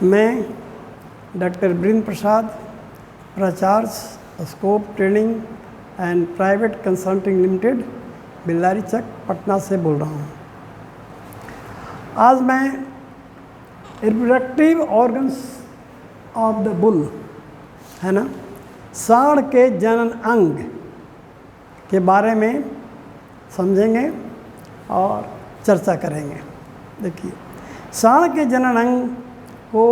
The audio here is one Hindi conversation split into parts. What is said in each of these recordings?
मैं डॉक्टर वीरेंद्र प्रसाद, प्राचार्य scope training and private consulting limited, Billari Chak, Patna से बोल रहा हूँ। आज मैं reproductive organs of the bull, है ना, सांड के जनन अंग के बारे में समझेंगे और चर्चा करेंगे। देखिए, सांड के जनन अंग को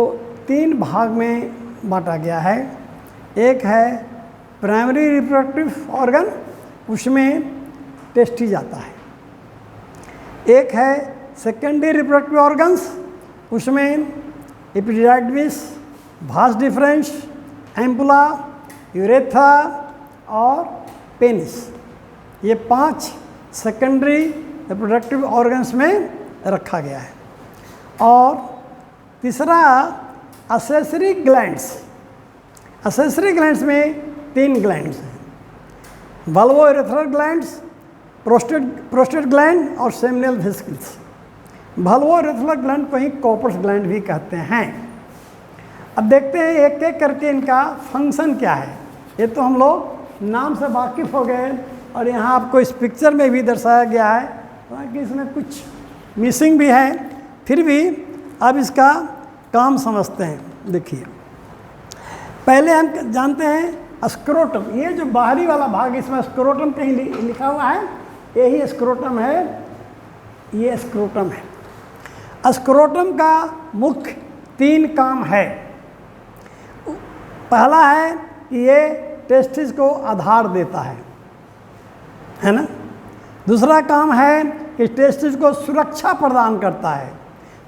3 भाग में बांटा गया है। एक है प्राइमरी रिप्रोडक्टिव ऑर्गन, उसमें टेस्टिस आता है। एक है सेकेंडरी रिप्रोडक्टिव ऑर्गन्स, उसमें एपिडिडाइमिस, भास डिफरेंस, एम्पुला, यूरेथ्रा और पेनिस, ये 5 सेकेंडरी रिप्रोडक्टिव ऑर्गन्स में रखा गया है। और तीसरा असेसरी ग्लैंड्स। असेसरी ग्लैंड्स में 3 ग्लैंड्स हैं, वल्वोयूरेथ्रल ग्लैंड्स, प्रोस्टेट ग्लैंड और सेमिनल वेसिकल्स। वल्वोयूरेथ्रल ग्लैंड को ही कॉपर्स ग्लैंड भी कहते हैं। अब देखते हैं एक एक करके इनका फंक्शन क्या है। ये तो हम लोग नाम से वाकिफ़ हो गए और यहाँ आपको इस पिक्चर में भी दर्शाया गया है, हालांकि इसमें कुछ मिसिंग भी है, फिर भी अब इसका काम समझते हैं। देखिए, पहले हम जानते हैं स्क्रोटम। ये जो बाहरी वाला भाग, इसमें स्क्रोटम कहीं लिखा हुआ है, यही स्क्रोटम है, ये स्क्रोटम है। स्क्रोटम का मुख्य 3 काम है। पहला है कि ये टेस्टिस को आधार देता है ना। दूसरा काम है कि टेस्टिस को सुरक्षा प्रदान करता है।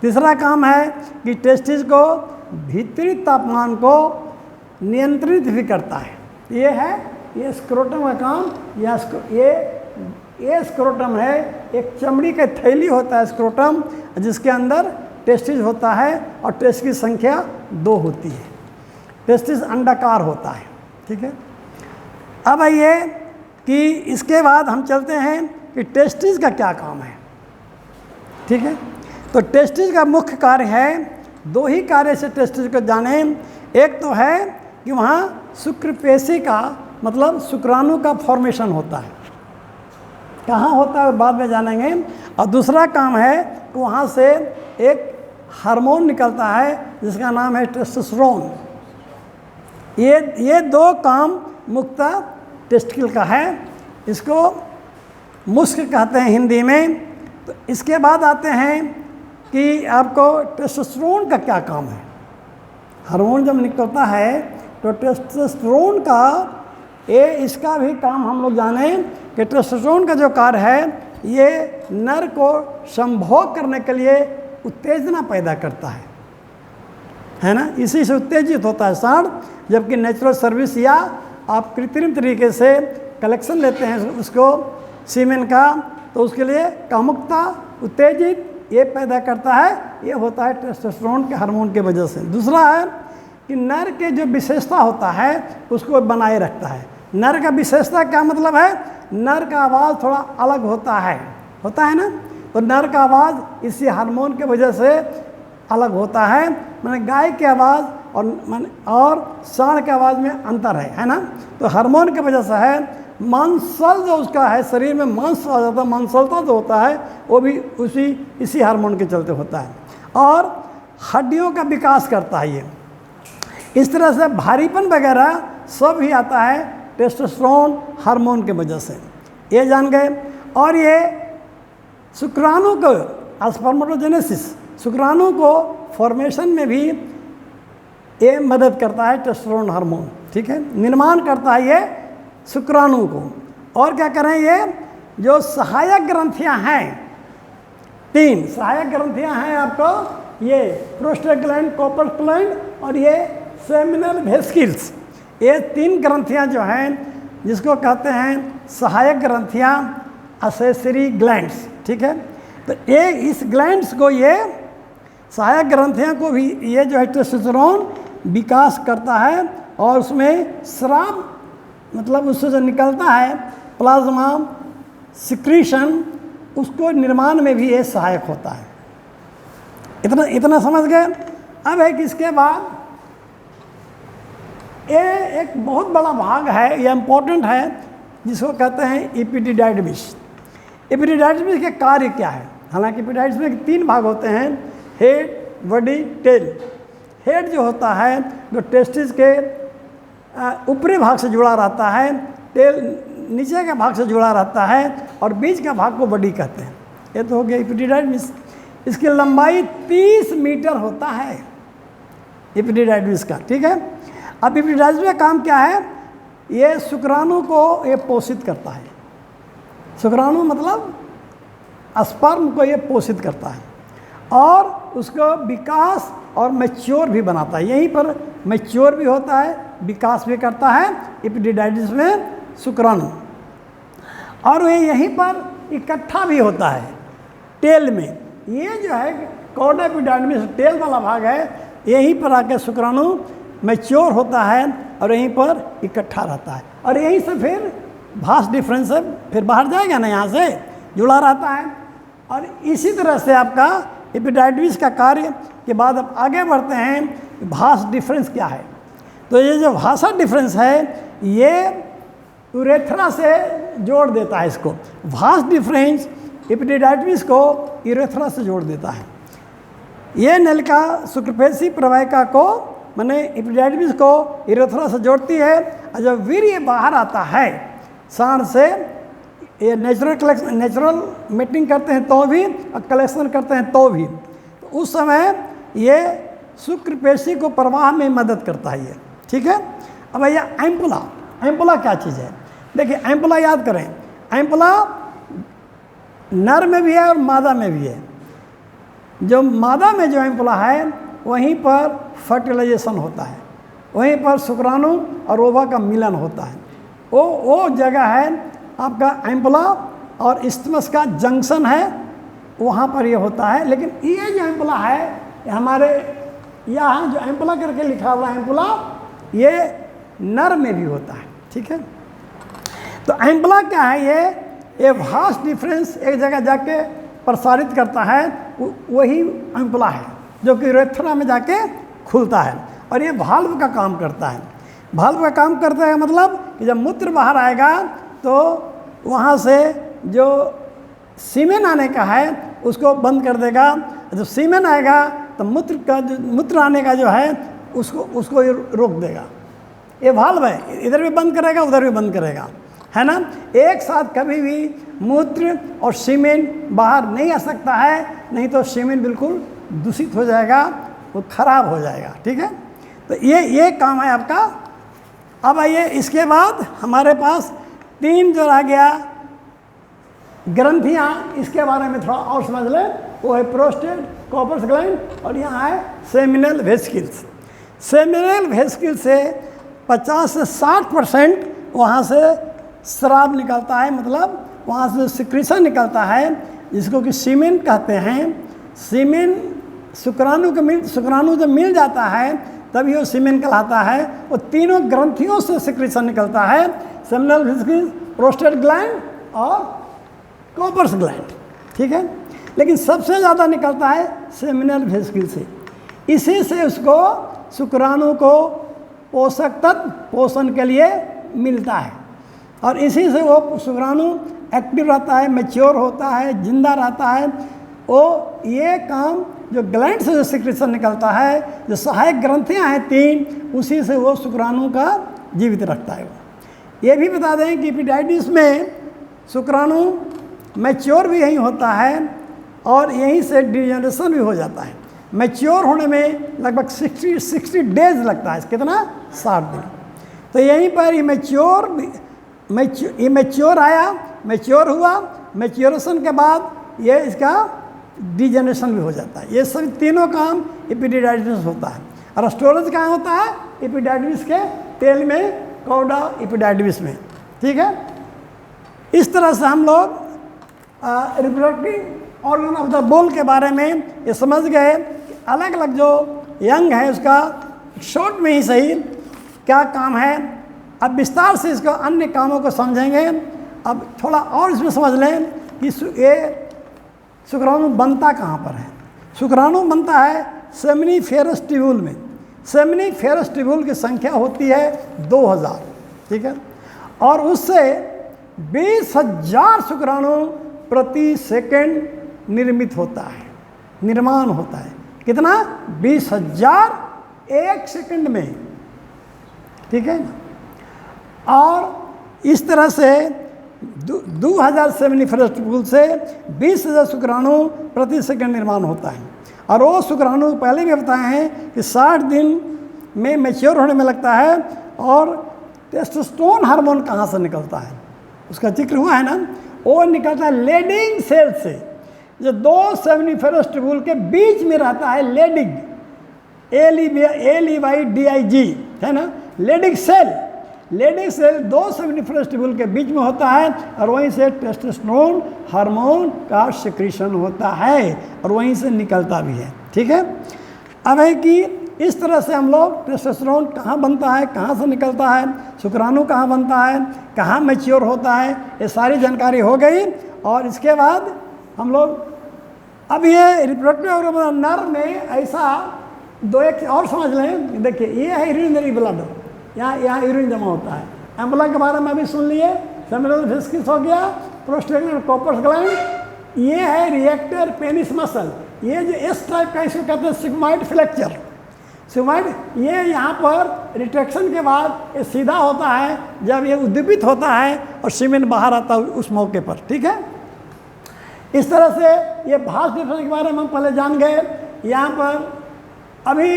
तीसरा काम है कि टेस्टिस को भीतरी तापमान को नियंत्रित भी करता है। ये है ये स्क्रोटम का काम। ये स्क्रोटम है, एक चमड़ी का थैली होता है स्क्रोटम, जिसके अंदर टेस्टिस होता है और टेस्टिस की संख्या 2 होती है। टेस्टिस अंडाकार होता है, ठीक है। अब आइए कि इसके बाद हम चलते हैं कि टेस्टिस का क्या काम है, ठीक है। तो टेस्टिस का मुख्य कार्य है, 2 ही कार्य से टेस्टिस को जाने। एक तो है कि वहाँ शुक्रपेशी का मतलब शुक्राणु का फॉर्मेशन होता है, कहाँ होता है बाद में जानेंगे। और दूसरा काम है कि वहाँ से एक हार्मोन निकलता है जिसका नाम है टेस्टोस्टेरोन। ये 2 काम मुख्यतः टेस्टिकल का है। इसको मुस्क कहते हैं हिंदी में। तो इसके बाद आते हैं कि आपको टेस्टोस्टेरोन का क्या काम है। हार्मोन जब निकलता है तो टेस्टोस्टेरोन का इसका भी काम हम लोग जाने कि टेस्टोस्टेरोन का जो कार्य है, ये नर को संभोग करने के लिए उत्तेजना पैदा करता है ना। इसी से उत्तेजित होता है सांड। जबकि नेचुरल सर्विस या आप कृत्रिम तरीके से कलेक्शन लेते हैं उसको सीमेन का, तो उसके लिए कामुकता, उत्तेजित ये पैदा करता है। ये होता है टेस्टोस्टेरोन के हार्मोन के वजह से। दूसरा है कि नर के जो विशेषता होता है उसको बनाए रखता है। नर का विशेषता क्या मतलब है? नर का आवाज़ थोड़ा अलग होता है ना। तो नर का आवाज़ इसी हार्मोन के वजह से अलग होता है। मैंने गाय की आवाज़ और सांड की आवाज़ में अंतर है ना। तो हार्मोन की वजह से है। मांसल जो उसका है, शरीर में मांस आ जाता है, मांसलता जो होता है वो भी इसी हार्मोन के चलते होता है। और हड्डियों का विकास करता है ये। इस तरह से भारीपन वगैरह सब ही आता है टेस्टोस्टेरोन हार्मोन के वजह से, ये जान गए। और ये शुक्राणु को स्पर्मेटोजेनेसिस, शुक्राणु को फॉर्मेशन में भी ये मदद करता है टेस्टोस्टेरोन हार्मोन, ठीक है। निर्माण करता है ये शुक्राणु को। और क्या करें, ये जो सहायक ग्रंथियां हैं, 3 सहायक ग्रंथियां हैं आपको, ये प्रोस्टेट ग्लैंड, कॉपर्स ग्लैंड और ये सेमिनल वेसिकल्स। ये 3 ग्रंथियां जो हैं जिसको कहते हैं सहायक ग्रंथियां, असेसरी ग्लैंड्स, ठीक है। तो ये इस ग्लैंड्स को, ये सहायक ग्रंथियां को भी ये जो है टेस्टोस्टेरोन विकास करता है। और उसमें स्राव मतलब उससे जो निकलता है प्लाज्मा सिक्रीशन, उसको निर्माण में भी ये सहायक होता है। इतना समझ गए। अब है कि इसके बाद ये एक बहुत बड़ा भाग है, ये इम्पोर्टेंट है, जिसको कहते हैं एपिडिडाइडमिस। एपिडिडाइडमिस के कार्य क्या है? हालांकि एपिडिडाइडमिस में 3 भाग होते हैं, हेड, बॉडी, टेल। हेड जो होता है जो टेस्टिस के ऊपरी भाग से जुड़ा रहता है, टेल नीचे के भाग से जुड़ा रहता है, और बीच का भाग को बॉडी कहते हैं। ये तो हो गया एपिडिडाइडमिस। इसकी लंबाई 30 मीटर होता है एपिडिडाइडमिस का, ठीक है। अब एपिडिडाइडमिस का काम क्या है? ये शुक्राणु को ये पोषित करता है। शुक्राणु मतलब स्पर्म को ये पोषित करता है और उसको विकास और मैच्योर भी बनाता है। यहीं पर मैच्योर भी होता है, विकास भी करता है एपिडिडाइडमिस में शुक्राणु, और वे यहीं पर इकट्ठा भी होता है टेल में। ये जो है कॉर्डा एपिडिडाइडमिस टेल वाला भाग है, यहीं पर आके शुक्राणु मैच्योर होता है और यहीं पर इकट्ठा रहता है, और यहीं से फिर भास डिफरेंस है, फिर बाहर जाएगा ना, यहाँ से जुड़ा रहता है। और इसी तरह से आपका एपिडाइडमिस का कार्य के बाद अब आगे बढ़ते हैं, भास डिफरेंस क्या है। तो ये जो भाषा डिफरेंस है ये यूरेथ्रा से जोड़ देता है इसको। भास डिफरेंस एपिडिडाइडमिस को यूरेथ्रा से जोड़ देता है। ये नलिका शुक्रपेशी प्रवाहिका को माने एपिडिडाइडमिस को यूरेथ्रा से जोड़ती है, और जब वीर्य बाहर आता है सांड से, ये नेचुरल मीटिंग करते हैं तो भी और कलेक्शन करते हैं तो भी, तो उस समय ये शुक्रपेशी को प्रवाह में मदद करता है ये, ठीक है। अब भैया एम्पुला, एम्पुला क्या चीज़ है? देखिए एम्पुला याद करें, एम्पुला नर में भी है और मादा में भी है। जो मादा में जो एम्पुला है वहीं पर फर्टिलाइजेशन होता है, वहीं पर शुक्राणु और ओवा का मिलन होता है। वो जगह है आपका एम्पुला और इस्थमस का जंक्शन है, वहाँ पर ये होता है। लेकिन ये जो एम्पुला है हमारे यहाँ जो एम्पुला करके लिखा हुआ एम्पुला, ये नर में भी होता है, ठीक है। तो एम्पुला क्या है? ये भास डिफरेंस एक जगह जाके प्रसारित करता है, वही एम्पुला है जो कि यूरेथ्रा में जाके खुलता है, और ये भाल्व का काम करता है। भाल्व का काम करता है मतलब कि जब मूत्र बाहर आएगा तो वहाँ से जो सीमेन आने का है उसको बंद कर देगा। जब सीमेन आएगा तो मूत्र आने का जो है उसको रोक देगा। ये वाल्व है, इधर भी बंद करेगा उधर भी बंद करेगा, है ना। एक साथ कभी भी मूत्र और सीमेन बाहर नहीं आ सकता है, नहीं तो सीमेन बिल्कुल दूषित हो जाएगा, वो खराब हो जाएगा, ठीक है। तो ये काम है आपका। अब आइए इसके बाद हमारे पास 3 जो रह गया ग्रंथियाँ, इसके बारे में थोड़ा और समझ लें। वो है प्रोस्टेट, कॉपर्स ग्लैंड, और यहाँ है सेमिनल वेसिकल्स। सेमिनल वेसिकल से 50 से 60% वहाँ से स्राव निकलता है, मतलब वहाँ से सिक्रीशन निकलता है, जिसको कि सीमेन कहते हैं। सीमेन शुक्राणु जब मिल जाता है तभी वो सीमेन कहलाता है। वो तीनों ग्रंथियों से सिक्रीशन निकलता है, सेमिनल वेसिकल, प्रोस्टेट ग्लैंड और कॉपर्स ग्लैंड, ठीक है। लेकिन सबसे ज़्यादा निकलता है सेमिनल वेसिकल से। इसी से उसको शुक्राणु को पोषक तत्व पोषण के लिए मिलता है, और इसी से वो शुक्राणु एक्टिव रहता है, मैच्योर होता है, जिंदा रहता है। वो ये काम जो ग्लैंड से जो सिक्रीशन निकलता है, जो सहायक ग्रंथियाँ हैं 3, उसी से वो शुक्राणु का जीवित रखता है। ये भी बता दें कि एपिडाइडमिस में शुक्राणु मैच्योर भी यहीं होता है और यहीं से डिजेनरेशन भी हो जाता है। मैच्योर होने में लगभग 60 डेज लगता है, कितना 60 दिन। तो यहीं पर ये मैच्योर आया, मैच्योर हुआ, मैच्योरेशन के बाद ये इसका डिजेनरेशन भी हो जाता है। ये सभी तीनों काम एपिडिडाइडमिस होता है। और स्टोरेज कहाँ होता है? एपिडाइडमिस के टेल में, कॉर्डा एपिडाइडमिस में, ठीक है। इस तरह से हम लोग reproductive organ of the bull के बारे में ये समझ गए कि अलग अलग जो यंग है उसका शॉर्ट में ही सही क्या काम है। अब विस्तार से इसको अन्य कामों को समझेंगे। अब थोड़ा और इसमें समझ लें कि ये शुक्राणु बनता कहाँ पर है। शुक्राणु बनता है सेमिनिफेरस ट्यूब्यूल में। सेमिनिफेरस ट्यूब्यूल की संख्या होती है 2000, ठीक है, और उससे 20,000 शुक्राणु प्रति सेकंड निर्मित होता है, निर्माण होता है। कितना? 20,000 एक सेकंड में, ठीक है ना। और इस तरह से 2000 सेमिनिफेरस ट्यूब्यूल से 20,000 शुक्राणु प्रति सेकंड निर्माण होता है। और वो शुक्राणु पहले भी बताए हैं कि 60 दिन में मैच्योर होने में लगता है। और टेस्टोस्टेरोन हार्मोन कहाँ से निकलता है, उसका जिक्र हुआ है ना, वो निकलता है लेडिंग सेल से, जो 2 सेमिनिफेरस ट्यूब्यूल के बीच में रहता है। लेडिंग, LEYDIG है ना, lending cell. Lending cell 2 seminiferous tubule के बीच में होता है और वहीं से टेस्टोस्टेरोन हार्मोन का सिक्रीशन होता है और वहीं से निकलता भी है, ठीक है। अब है कि इस तरह से हम लोग टेस्टोस्टेरोन कहाँ बनता है, कहाँ से निकलता है, शुक्राणु कहाँ बनता है, कहाँ मैच्योर होता है, ये सारी जानकारी हो गई। और इसके बाद हम लोग अब ये रिप्रोडक्टिव ऑर्गन नर में ऐसा एक और समझ लें। देखिए, ये है यूरिनरी ब्लड, यहाँ यूरिन जमा होता है। एम्बुला के बारे में अभी सुन लिए, सेमिनल फिस्किस हो गया, प्रोस्टेग्लैंड कॉर्पस ग्लैंड। ये है रिएक्टर पेनिस मसल, ये जो इस टाइप का इसको कहते हैं सिग्मॉइड फ्लेक्चर। सिग्मॉइड ये यहाँ पर रिट्रैक्शन के बाद ये सीधा होता है जब ये उद्दीपित होता है और सीमेन बाहर आता है उस मौके पर, ठीक है। इस तरह से ये भास डिफरेंस के बारे में हम पहले जान गए। यहाँ पर अभी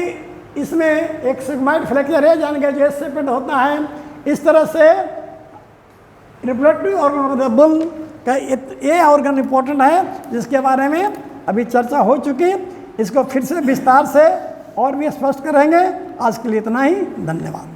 इसमें एक सिग्मॉइड फ्लेक्चर है, जान गए जो सेपेंड होता है। इस तरह से रिप्रोडक्टिव ऑर्गन बुल का ये ऑर्गन इंपॉर्टेंट है जिसके बारे में अभी चर्चा हो चुकी। इसको फिर से विस्तार से और भी स्पष्ट करेंगे। आज के लिए इतना ही, धन्यवाद।